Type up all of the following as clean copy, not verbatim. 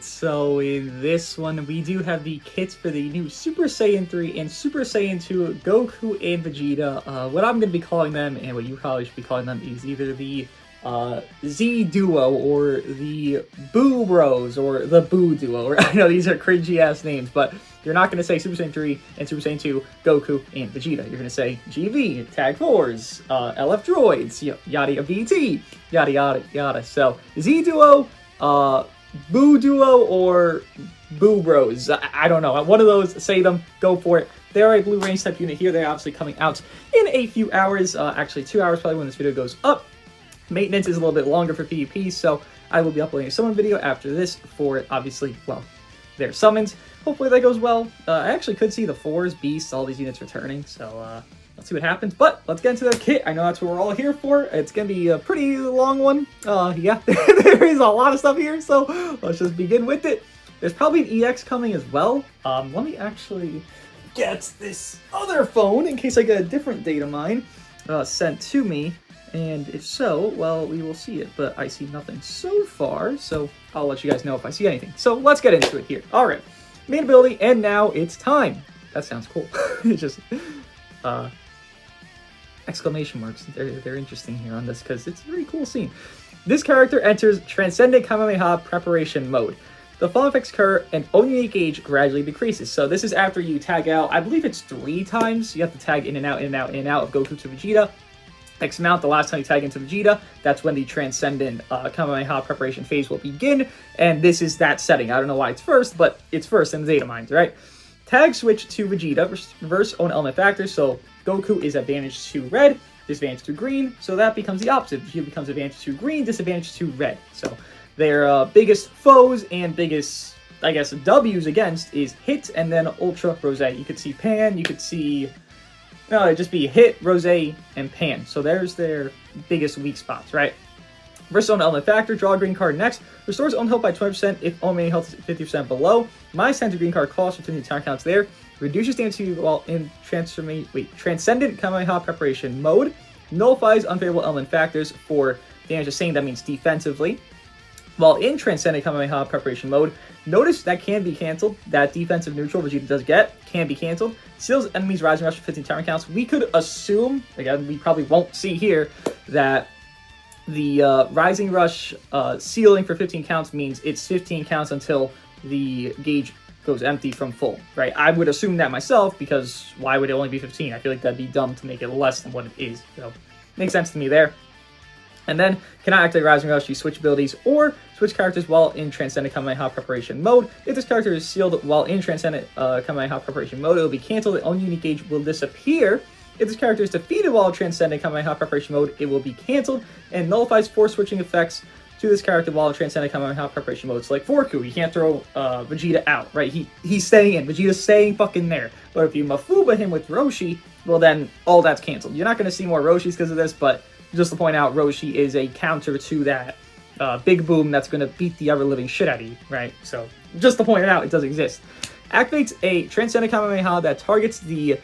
Alright, so in this one, we do have the kits for the new Super Saiyan 3 and Super Saiyan 2 Goku and Vegeta. What I'm going to be calling them, and what you probably should be calling them, is either the Z Duo, or the Boo Bros, or the Boo Duo. Or, I know these are cringy-ass names, but you're not going to say Super Saiyan 3 and Super Saiyan 2 Goku and Vegeta. You're going to say GV, Tag 4s, LF Droids, yada yada BT, yada yada yada. So, Z Duo, Boo Duo, or Boo Bros. I don't know. One of those, say them, go for it. They are a blue range type unit here. They're obviously coming out in a few hours, actually 2 hours probably when this video goes up. Maintenance is a little bit longer for PvP, so I will be uploading a summon video after this for it, obviously, well, their summons. Hopefully that goes well. I actually could see the 4s, Beasts, all these units returning, so let's see what happens. But let's get into the kit. I know that's what we're all here for. It's going to be a pretty long one. Yeah, there is a lot of stuff here, so let's just begin with it. There's probably an EX coming as well. Let me actually get this other phone in case I get a different data mine sent to me. And if so, well, we will see it, but I see nothing so far, so I'll let you guys know if I see anything. So let's get into it here. All right, main ability, and now it's time. That sounds cool. It's just, exclamation marks. They're interesting here on this because it's a very cool scene. This character enters Transcendent Kamehameha preparation mode. The following effects occur and own unique gauge gradually decreases. So this is after you tag out, I believe it's 3 times. You have to tag in and out, in and out, in and out of Goku to Vegeta. X amount, the last time you tag into Vegeta, that's when the Transcendent Kamehameha preparation phase will begin, and this is that setting. I don't know why it's first, but it's first in the data mines, right? Tag switch to Vegeta, reverse own element factors, so Goku is advantage to red, disadvantage to green, so that becomes the opposite. Vegeta becomes advantage to green, disadvantage to red. So their biggest foes and biggest, I guess, W's against is Hit and then Ultra Rose. You could see Pan, you could see... No, it'd just be Hit, Rose, and Pan. So there's their biggest weak spots, right? Versus own element factor, draw a green card next. Restores own health by 20% if own remaining health is 50% below. -10 to green card cost for 50 tower counts there. Reduces damage to you while in Transcendent Kamehameha preparation mode. Nullifies unfavorable element factors for damage to Saiyan, that means defensively. While in Transcendent Kamehameha preparation mode, notice that can be cancelled. That defensive neutral Vegeta does get can be cancelled. Seals enemies Rising Rush for 15 tower counts. We could assume, again, we probably won't see here, that the Rising Rush sealing for 15 counts means it's 15 counts until the gauge goes empty from full, right? I would assume that myself, because why would it only be 15? I feel like that'd be dumb to make it less than what it is. So, makes sense to me there. And then, cannot activate Rising Rush, you switch abilities, or switch characters while in Transcendent Kamehameha preparation mode. If this character is sealed while in Transcendent Kamehameha preparation mode, it will be cancelled, the own unique gauge will disappear. If this character is defeated while in Transcendent Kamehameha preparation mode, it will be cancelled, and nullifies 4 switching effects to this character while in Transcendent Kamehameha preparation mode. So like Goku, you can't throw Vegeta out, right? He's staying in, Vegeta's staying fucking there. But if you Mafuba him with Roshi, well then, all that's cancelled. You're not going to see more Roshis because of this, but just to point out, Roshi is a counter to that big boom that's going to beat the ever-living shit out of you, right? So, just to point it out, it does exist. Activates a Transcendent Kamehameha that targets the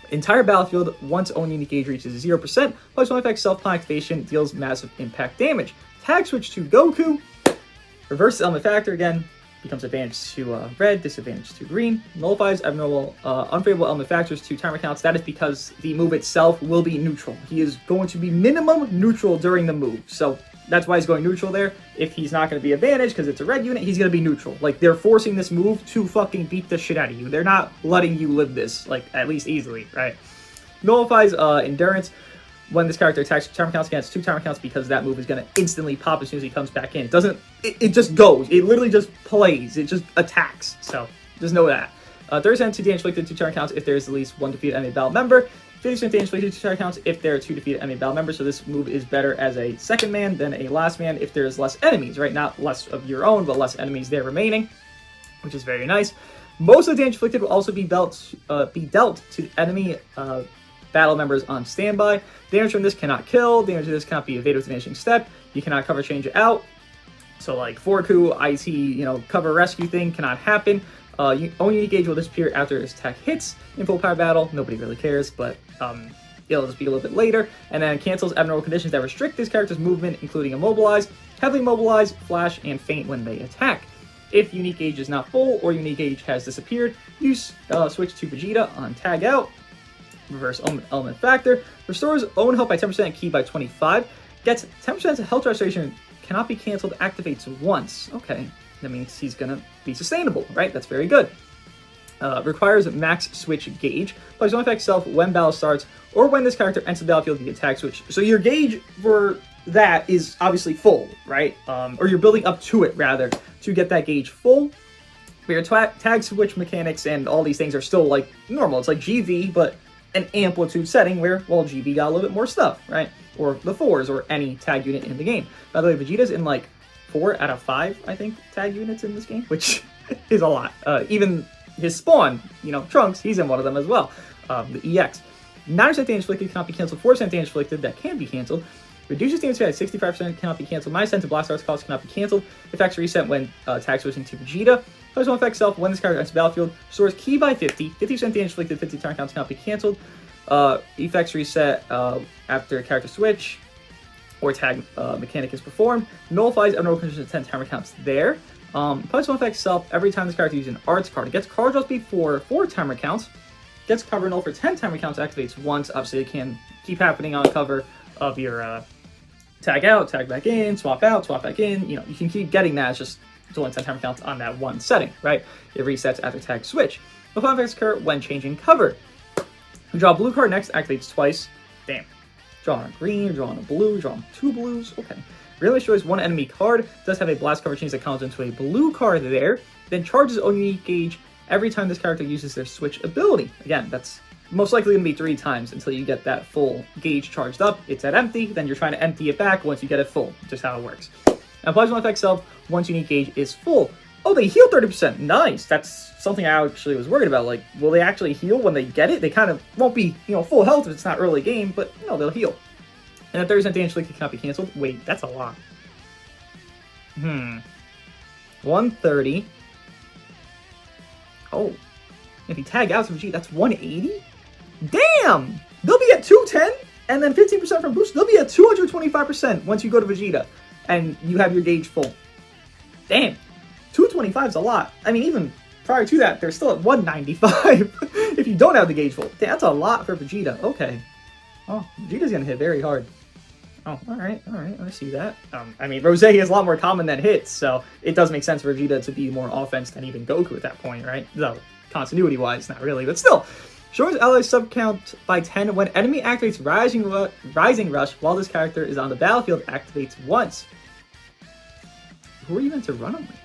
entire battlefield once own unique gauge reaches 0%. Plus one effect self-pun activation deals massive impact damage. Tag switch to Goku. Reverse element factor again. Becomes advantage to red, disadvantage to green. Nullifies abnormal, unfavorable element factors to timer counts. That is because the move itself will be neutral. He is going to be minimum neutral during the move. So that's why he's going neutral there. If he's not going to be advantage because it's a red unit, he's going to be neutral. Like, they're forcing this move to fucking beat the shit out of you. They're not letting you live this, like, at least easily, right? Nullifies endurance. When this character attacks timer counts against 2 timer counts, because that move is going to instantly pop as soon as he comes back in. It doesn't, it just goes. It literally just plays. It just attacks. So, just know that. 30% to damage inflicted to 2 timer counts if there is at least 1 defeated enemy battle member. 50% damage inflicted to 2 timer counts if there are 2 defeated enemy battle members. So this move is better as a second man than a last man if there's less enemies, right? Not less of your own, but less enemies there remaining, which is very nice. Most of the damage inflicted will also be dealt to enemy battle members on standby. Damage from this cannot kill. Damage from this cannot be evaded with finishing step. You cannot cover change it out. So like Goku, IT, cover rescue thing cannot happen. Own unique gauge will disappear after his attack hits in full power battle. Nobody really cares, but it'll just be a little bit later. And then cancels abnormal conditions that restrict this character's movement, including immobilize, heavily mobilize, flash, and faint when they attack. If unique gauge is not full or unique gauge has disappeared, you switch to Vegeta on tag out. Reverse element factor. Restores own health by 10% and ki by 25. Gets 10% health restoration, cannot be cancelled, activates once. Okay, that means he's gonna be sustainable, right? That's very good. Requires max switch gauge. Applies one effect self when battle starts or when this character enters the battlefield, the attack switch. So your gauge for that is obviously full, right? Or you're building up to it rather to get that gauge full. But your tag switch mechanics and all these things are still like normal. It's like GV, but an amplitude setting where, well, GV got a little bit more stuff, right? Or the 4s or any tag unit in the game. By the way, Vegeta's in like 4 out of 5, I think, tag units in this game, which is a lot. Even his spawn, you know, Trunks, he's in one of them as well. The EX. 9% damage inflicted cannot be cancelled, 4% damage inflicted that can be cancelled. Reduces damage at 65% cannot be cancelled, minus 10 to blast arts cost cannot be cancelled. Effects reset when tag switching to Vegeta. Plus one effect self when this character enters the battlefield. Restores ki by 50, 50% damage inflicted, 50 turn counts cannot be cancelled. Effects reset after character switch or tag mechanic is performed. Nullifies abnormal conditions 10 timer counts there. Plus one effect self every time this character uses an arts card. It gets card draw speed for 4 timer counts. Gets cover null for 10 timer counts, activates once. Obviously it can keep happening on cover of your tag out, tag back in, swap out, swap back in. You know, you can keep getting that. It's just it's only 10 timer counts on that one setting, right? It resets after tag switch. The fun effects occur when changing cover. You draw a blue card next, activates twice. Damn. Draw on a green, draw on a blue, draw on 2 blues. Okay. Really destroys one enemy card. Does have a blast cover change that comes into a blue card there. Then charges own unique gauge every time this character uses their switch ability. Again, that's most likely going to be 3 times until you get that full gauge charged up. It's at empty, then you're trying to empty it back once you get it full. Just how it works. And applies one effect self once unique gauge is full. Oh, they heal 30%. Nice. That's something I actually was worried about. Like, will they actually heal when they get it? They kind of won't be, you know, full health if it's not early game, but no, they'll heal. And a 30% damage inflicted cannot be canceled. Wait, that's a lot. 130. Oh. If you tag out to Vegeta, that's 180? Damn! They'll be at 210, and then 15% from boost. They'll be at 225% once you go to Vegeta, and you have your gauge full. Damn. 225 is a lot. I mean, even prior to that, they're still at 195 if you don't have the gauge full. Damn, that's a lot for Vegeta. Okay. Oh, Vegeta's gonna hit very hard. Oh, alright, I see that. I mean, Rose is a lot more common than hits, so it does make sense for Vegeta to be more offense than even Goku at that point, right? Though, continuity-wise, not really, but still. Shores allies sub-count by 10 when enemy activates Rising Rush while this character is on the battlefield, activates once. Who are you meant to run him with?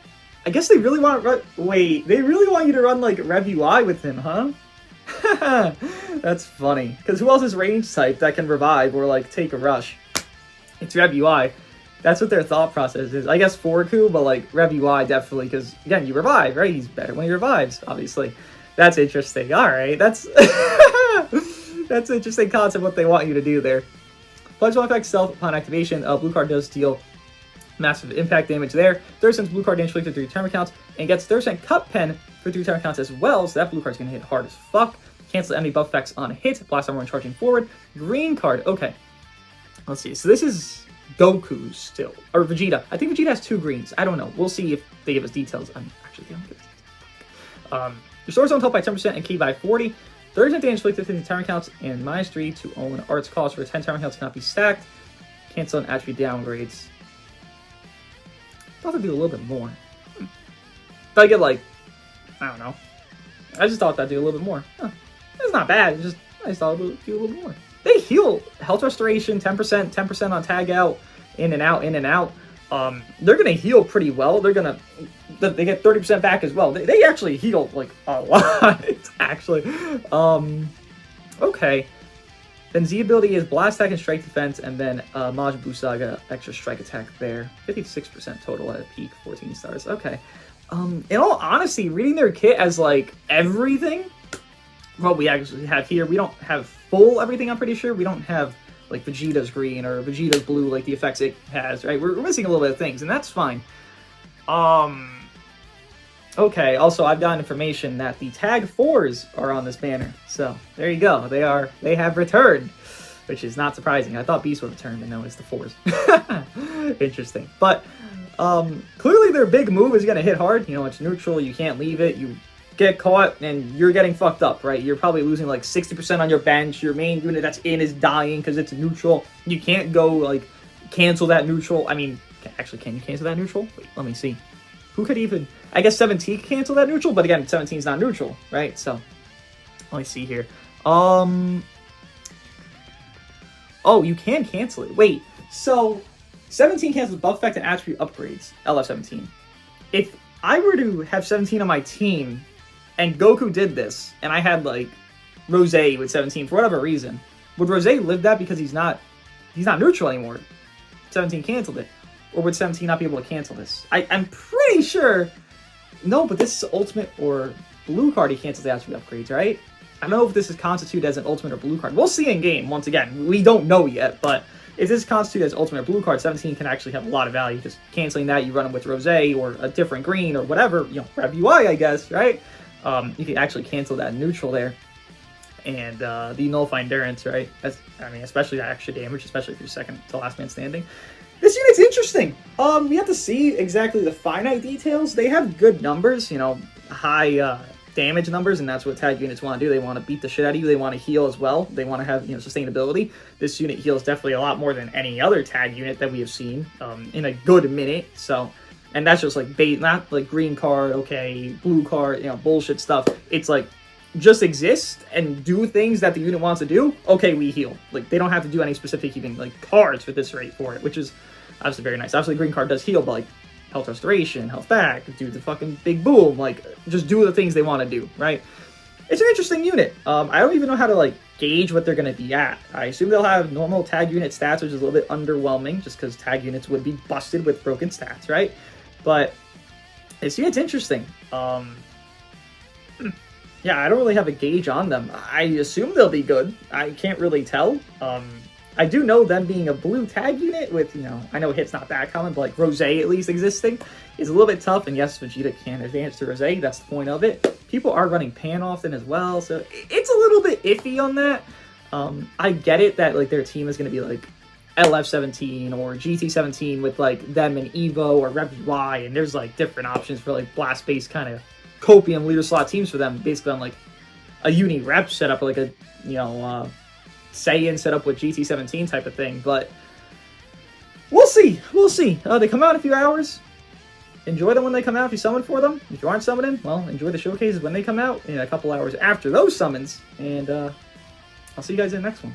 I guess they really want to run... Wait, they really want you to run, like, Rev UI with him, huh? That's funny. Because who else is range type that can revive or, like, take a rush? It's Rev UI. That's what their thought process is. I guess Forku, but, like, Rev UI definitely, because, again, you revive, right? He's better when he revives, obviously. That's interesting. Alright, that's... that's an interesting concept, what they want you to do there. Plus one effect self upon activation. Blue card does deal massive impact damage there. 30% blue card damage inflicted 3 timer counts, and gets 30% cut pen for 3 timer counts as well, so that blue card's gonna hit hard as fuck. Cancel enemy buff effects on hit, blast armor when charging forward. Green card, okay. Let's see, so this is Goku still, or Vegeta. I think Vegeta has 2 greens. I don't know. We'll see if they give us details. Actually, they don't give us details. Restores on health by 10% and ki by 40. 30% damage inflicted 50 timer counts, and -3 to own arts cost for 10 timer counts cannot be stacked. Cancel and attribute downgrades. I thought they'd do a little bit more. Thought I'd get like, I don't know. I just thought that'd do a little bit more. Huh. It's not bad. It's just I just thought it'd do a little bit more. They heal health restoration, 10%, 10% on tag out, in and out, in and out. They're gonna heal pretty well. They get 30% back as well. They actually heal like a lot, actually. Okay. Then Z ability is blast attack and strike defense, and then Majin Saga extra strike attack there. 56% total at a peak, 14 stars. Okay. In all honesty, reading their kit as like everything, what we actually have here, we don't have full everything. I'm pretty sure we don't have like Vegeta's green or Vegeta's blue, like the effects it has, right? We're missing a little bit of things, and that's fine. Okay, also I've gotten information that the tag 4s are on this banner. So there you go. They have returned, which is not surprising. I thought Beast would return, but no, it's the 4s. Interesting. But Clearly their big move is gonna hit hard. You know, it's neutral, you can't leave it, you get caught, and you're getting fucked up, right? You're probably losing like 60% on your bench, your main unit that's in is dying because it's neutral. You can't go, like, cancel that neutral. I mean, actually, can you cancel that neutral? Wait, let me see. Who could even... I guess 17 can cancel that neutral, but again, 17 is not neutral, right? So, let me see here. Oh, you can cancel it. Wait, so 17 cancels buff effect and attribute upgrades, LF17. If I were to have 17 on my team, and Goku did this, and I had, like, Rose with 17 for whatever reason, would Rose live that because he's not neutral anymore? 17 canceled it. Or would 17 not be able to cancel this? I'm pretty sure... No, but this is ultimate or blue card he cancels the attribute upgrades, right? I don't know if this is constituted as an ultimate or blue card. We'll see in game, once again. We don't know yet, but if this is constituted as ultimate or blue card, 17 can actually have a lot of value. Just canceling that, you run them with Rose or a different green or whatever, you know, Rev UI, I guess, right? You can actually cancel that neutral there. And the nullify endurance, right? I mean, especially that extra damage, especially if you're second to last man standing. This unit's interesting. We have to see exactly the finite details. They have good numbers, you know, high damage numbers, and that's what tag units want to do. They want to beat the shit out of you. They want to heal as well. They want to have, you know, sustainability. This unit heals definitely a lot more than any other tag unit that we have seen in a good minute. So, and that's just like bait, not like green card, okay, blue card, you know, bullshit stuff. It's like just exist and do things that the unit wants to do. Okay, we heal. Like, they don't have to do any specific even like cards with this rate for it, which is obviously very nice. Obviously, green card does heal, but like health restoration, health back, do the fucking big boom, like just do the things they want to do, right? It's an interesting unit. I don't even know how to like gauge what they're going to be at. I assume they'll have normal tag unit stats, which is a little bit underwhelming just because tag units would be busted with broken stats, right? But this unit's interesting. Yeah, I don't really have a gauge on them. I assume they'll be good. I can't really tell. I do know them being a blue tag unit with, you know, I know hit's not that common, but like Rose at least existing is a little bit tough. And yes, Vegeta can advance to Rose. That's the point of it. People are running Pan often as well, so it's a little bit iffy on that. I get it that like their team is going to be like LF17 or GT17 with like them and Evo or Rev Y, and there's like different options for like blast-based kind of copium leader slot teams for them, basically on like a uni rep setup, like a, you know, Saiyan setup with GT17 type of thing. But we'll see. They come out in a few hours. Enjoy them when they come out if you summon for them. If you aren't summoning, well, enjoy the showcases when they come out in a couple hours after those summons. And I'll see you guys in the next one.